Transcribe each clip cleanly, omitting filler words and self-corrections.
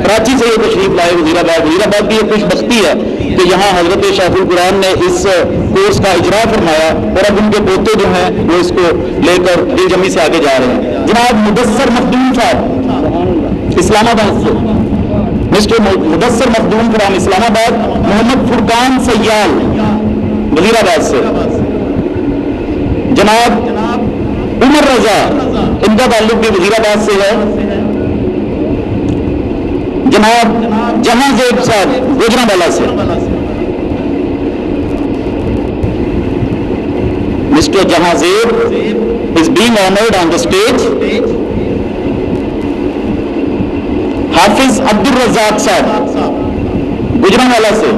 کراچی سے یہ تشریف لائے وزیر آباد کی یہ خوش بختی ہے کہ یہاں حضرت شیخ القرآن نے اس کورس کا اجرا فرمایا اور اب ان کے پوتے جو ہیں وہ اس کو لے کر دل جمی سے آگے جا رہے ہیں. جناب مدثر مخدوم صاحب اسلام آباد سے، مسٹر مدثر مخدوم فرام اسلام آباد. محمد فرقان سیال وزیر آباد سے. جناب عمر رضا، ان کا تعلق بھی وزیر آباد سے ہے. جناب جہاں زیب صاحب گوجرانوالہ سے. مسٹر جہاں زیب is being honored on the stage. حافظ عبد الرزاق صاحب گوجرانوالہ سے.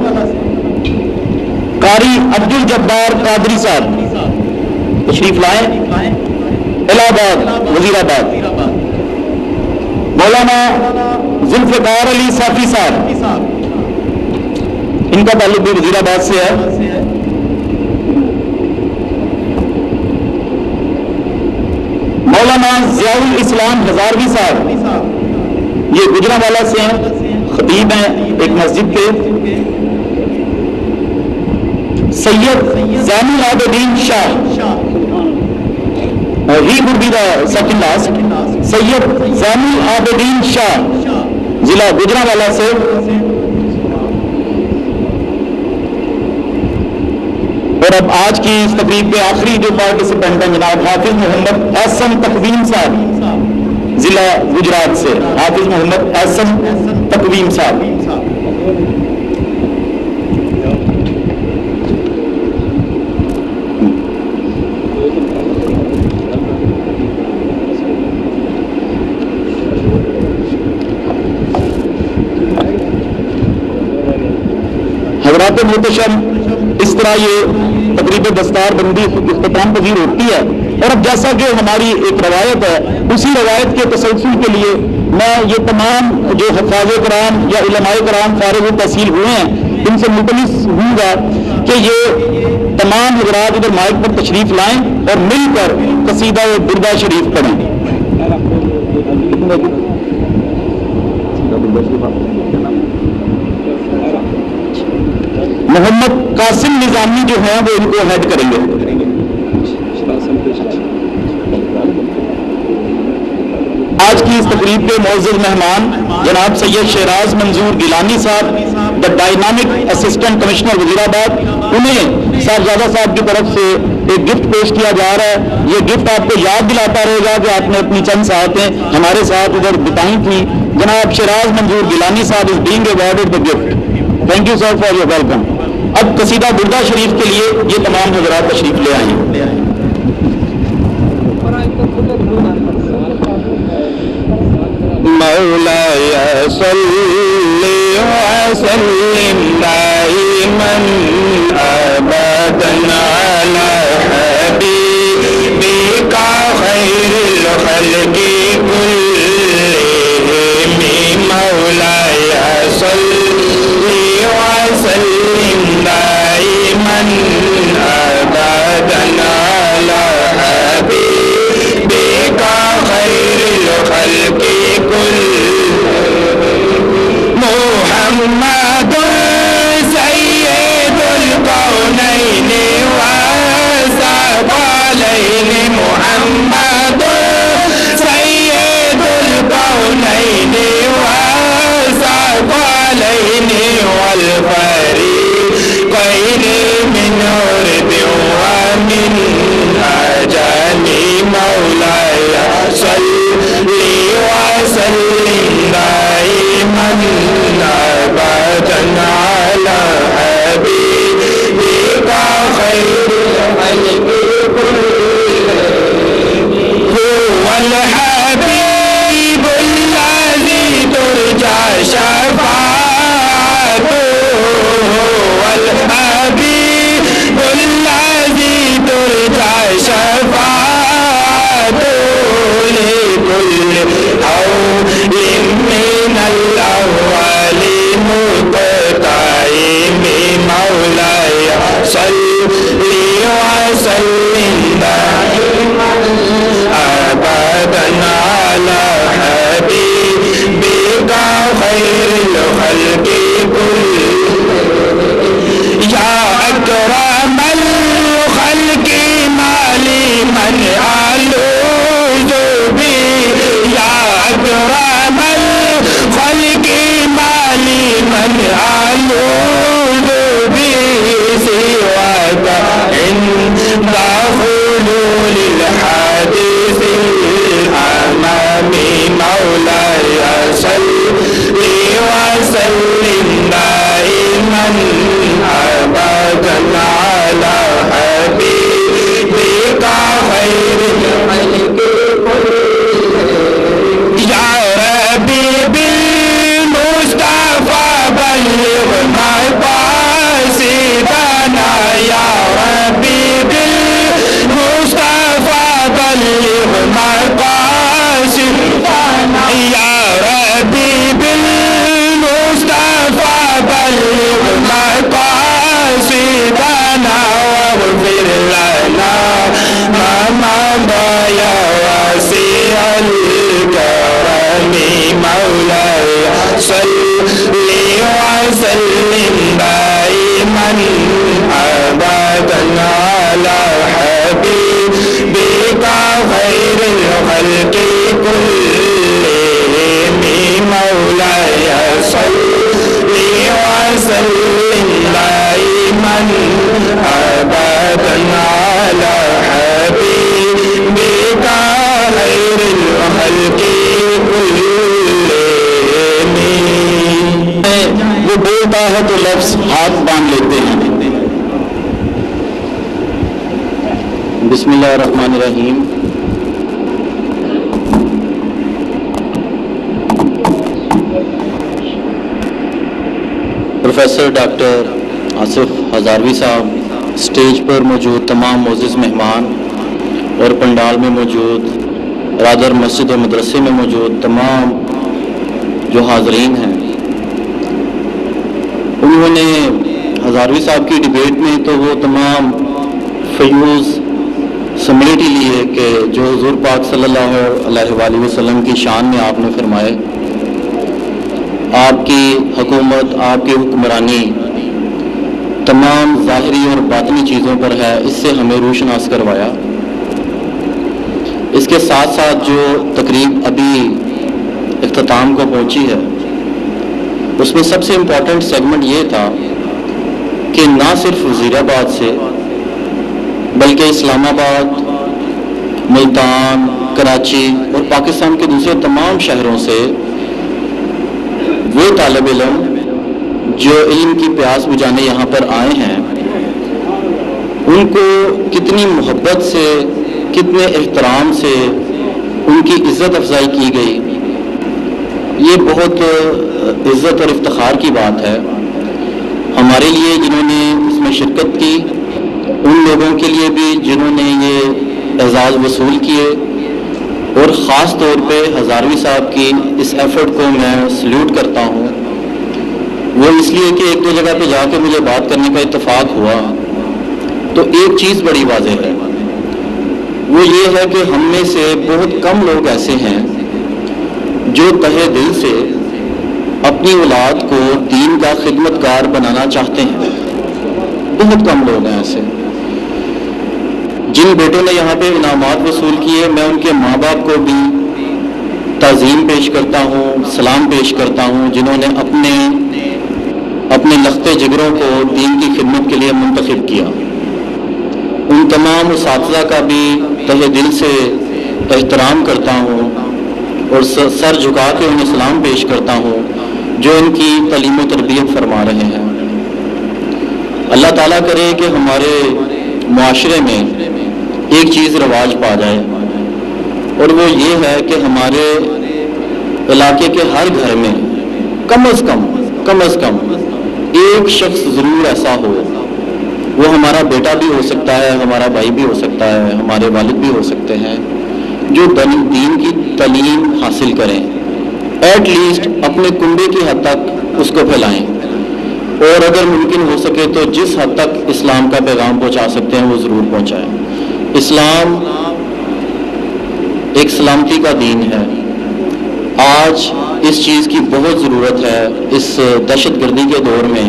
قاری عبد الجبار قادری صاحب تشریف لائیں الہ آباد وزیر آباد. مولانا ذوالفقار علی صافی صاحب، ان کا تعلق بھی وزیر آباد سے ہے. مولانا ضیاء الاسلام ہزاروی صاحب، یہ گوجرانوالہ سے ہیں، خطیب ہیں ایک مسجد کے. سید زین العابدین شاہ، he would be the second last. سید زین العابدین شاہ ضلع گوجرانوالہ سے. اور اب آج کی اس تقریب کے آخری جو پارٹیسپینٹ ہیں جناب حافظ محمد احسن تقویم صاحب ضلع گجرات سے. حافظ محمد احسن تقویم صاحب. حضرات محتشم، اس طرح یہ تقریب دستار بندی اختتام پذیر ہوتی ہے. اور اب جیسا کہ ہماری ایک روایت ہے، اسی روایت کے تسلسل کے لیے میں یہ تمام جو حفاظ کرام یا علماء کرام فارغ التحصیل ہوئے ہیں ان سے ملتمس ہوں گا کہ یہ تمام حضرات ادھر مائک پر تشریف لائیں اور مل کر قصیدہ بردہ شریف پڑھیں. محمد قاسم نظامی جو ہیں وہ ان کو ہیڈ کریں گے. آج کی اس تقریب کے معزز مہمان جناب سید شہراز منظور گیلانی صاحب، دا ڈائنامک اسسٹنٹ کمشنر وزیر آباد. انہیں صاحبزادہ صاحب کی طرف سے ایک گفٹ پیش کیا جا رہا ہے. یہ گفٹ آپ کو یاد دلاتا رہے گا کہ آپ نے اپنی چند ساعتیں ہمارے ساتھ ادھر بتائی تھیں. جناب شہراز Manzoor Gilani sahab is being awarded the gift. Thank you sir for your welcome. اب قصیدہ بردہ شریف کے لیے یہ تمام حضرات تشریف لے آئیں. مولاي صل وسلم دائما ابدا على حبيبك خير الخلق كلهم. مولاي صل وسلم دائما ابدا على حبيبك خير الخلق محمد سید القونین والثقلین. محمد سید القونین والثقلین والفریقین من عرب ومن عجم. مولاي صل وسلم دائما ابدا على حبيبك خير الخلق كلهم. هو الحبيب الذي ترجى شفاعته صلی وسلم دائما ابدا علی حبیبک خیر الخلق کلہم مولاي صلی وسلم دائما ابدا علی حبیبک خیر الخلق وہ بولتا ہے تو لفظ ہاتھ باندھ لیتے ہیں. بسم اللہ الرحمن الرحیم. پروفیسر ڈاکٹر آصف ہزاروی صاحب، اسٹیج پر موجود تمام معزز مہمان اور پنڈال میں موجود رادر مسجد اور مدرسے میں موجود تمام جو حاضرین ہیں، انہوں نے ہزاروی صاحب کی ڈیبیٹ میں تو وہ تمام فیوز سمیٹ ہی لیے کہ جو حضور پاک صلی اللہ علیہ وآلہ وسلم کی شان میں آپ نے فرمائے. آپ کی حکومت، آپ کی حکمرانی تمام ظاہری اور باطنی چیزوں پر ہے، اس سے ہمیں روشناس کروایا. اس کے ساتھ ساتھ جو تقریب ابھی اختتام کو پہنچی ہے، اس میں سب سے امپورٹنٹ سیگمنٹ یہ تھا کہ نہ صرف وزیر آباد سے بلکہ اسلام آباد، ملتان، کراچی اور پاکستان کے دوسرے تمام شہروں سے وہ طالب علم جو علم کی پیاس بجھانے یہاں پر آئے ہیں، ان کو کتنی محبت سے، کتنے احترام سے ان کی عزت افزائی کی گئی. یہ بہت عزت اور افتخار کی بات ہے ہمارے لیے جنہوں نے اس میں شرکت کی، ان لوگوں کے لیے بھی جنہوں نے یہ اعزاز وصول کیے، اور خاص طور پہ ہزاروی صاحب کی اس ایفرٹ کو میں سلیوٹ کرتا ہوں. وہ اس لیے کہ ایک دو جگہ پہ جا کے مجھے بات کرنے کا اتفاق ہوا تو ایک چیز بڑی واضح ہے، وہ یہ ہے کہ ہم میں سے بہت کم لوگ ایسے ہیں جو تہہ دل سے اپنی اولاد کو دین کا خدمتگار بنانا چاہتے ہیں. بہت کم لوگ ہیں ایسے. جن بیٹوں نے یہاں پہ انعامات وصول کیے، میں ان کے ماں باپ کو بھی تعظیم پیش کرتا ہوں، سلام پیش کرتا ہوں، جنہوں نے اپنے لختے جگروں کو دین کی خدمت کے لیے منتخب کیا. ان تمام اساتذہ کا بھی تہہ دل سے احترام کرتا ہوں اور سر جھکا کے انہیں سلام پیش کرتا ہوں جو ان کی تعلیم و تربیت فرما رہے ہیں. اللہ تعالیٰ کرے کہ ہمارے معاشرے میں ایک چیز رواج پا جائے، اور وہ یہ ہے کہ ہمارے علاقے کے ہر گھر میں کم از کم ایک شخص ضرور ایسا ہو. وہ ہمارا بیٹا بھی ہو سکتا ہے، ہمارا بھائی بھی ہو سکتا ہے، ہمارے والد بھی ہو سکتے ہیں، جو دین کی تعلیم حاصل کریں، ایٹ لیسٹ اپنے کنبے کی حد تک اس کو پھیلائیں، اور اگر ممکن ہو سکے تو جس حد تک اسلام کا پیغام پہنچا سکتے ہیں وہ ضرور پہنچائیں. اسلام ایک سلامتی کا دین ہے. آج اس چیز کی بہت ضرورت ہے اس دہشت گردی کے دور میں،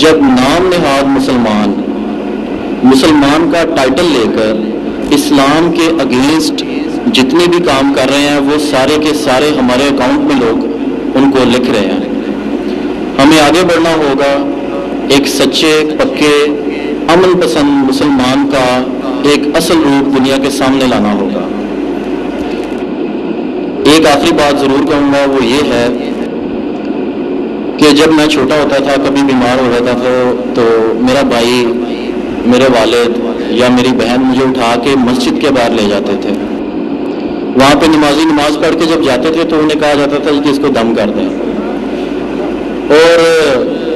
جب نام نہاد مسلمان کا ٹائٹل لے کر اسلام کے اگینسٹ جتنے بھی کام کر رہے ہیں وہ سارے کے سارے ہمارے اکاؤنٹ میں لوگ ان کو لکھ رہے ہیں. ہمیں آگے بڑھنا ہوگا، ایک سچے پکے امن پسند مسلمان کا ایک اصل روپ دنیا کے سامنے لانا ہوگا. ایک آخری بات ضرور کہوں گا، وہ یہ ہے کہ جب میں چھوٹا ہوتا تھا، کبھی بیمار ہو جاتا تھا تو میرا بھائی، میرے والد یا میری بہن مجھے اٹھا کے مسجد کے باہر لے جاتے تھے. وہاں پہ نماز پڑھ کے جب جاتے تھے تو انہیں کہا جاتا تھا کہ اس کو دم کر دیں، اور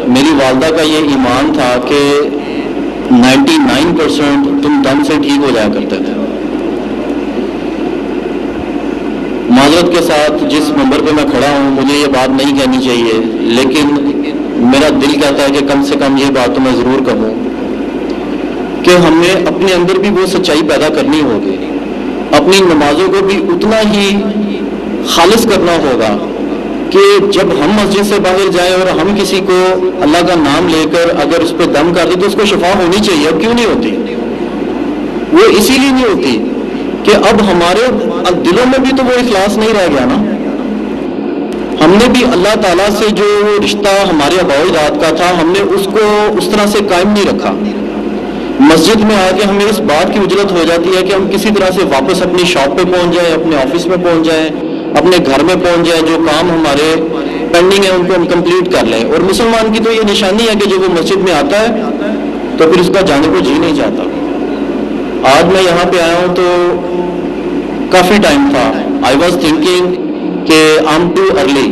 میری والدہ کا یہ ایمان تھا کہ 99% تم دم سے ٹھیک ہو جایا کرتے تھے. معذرت کے ساتھ جس ممبر پہ میں کھڑا ہوں مجھے یہ بات نہیں کہنی چاہیے، لیکن میرا دل کہتا ہے کہ کم سے کم یہ بات تو میں ضرور کہوں کہ ہمیں اپنے اندر بھی وہ سچائی پیدا کرنی ہوگی، اپنی نمازوں کو بھی اتنا ہی خالص کرنا ہوگا کہ جب ہم مسجد سے باہر جائیں اور ہم کسی کو اللہ کا نام لے کر اگر اس پہ دم کر دیں تو اس کو شفا ہونی چاہیے. اب کیوں نہیں ہوتی؟ وہ اسی لیے نہیں ہوتی کہ اب ہمارے دلوں میں بھی تو وہ اخلاص نہیں رہ گیا نا. ہم نے بھی اللہ تعالیٰ سے جو رشتہ ہمارے آباء و اجداد کا تھا ہم نے اس کو اس طرح سے قائم نہیں رکھا. مسجد میں آ کے ہمیں اس بات کی اجلت ہو جاتی ہے کہ ہم کسی طرح سے واپس اپنی شاپ پہ پہنچ جائیں, اپنے آفس میں پہنچ جائیں, اپنے گھر میں پہنچ جائیں, جو کام ہمارے پینڈنگ ہے ان کو ہم کمپلیٹ کر لیں. اور مسلمان کی تو یہ نشانی ہے کہ جب وہ مسجد میں آتا ہے تو پھر اس کا جانے کو جی نہیں چاہتا. آج میں یہاں پہ آیا ہوں تو کافی ٹائم تھا. آئی واز تھنکنگ کہ آئی ایم ٹو ارلی.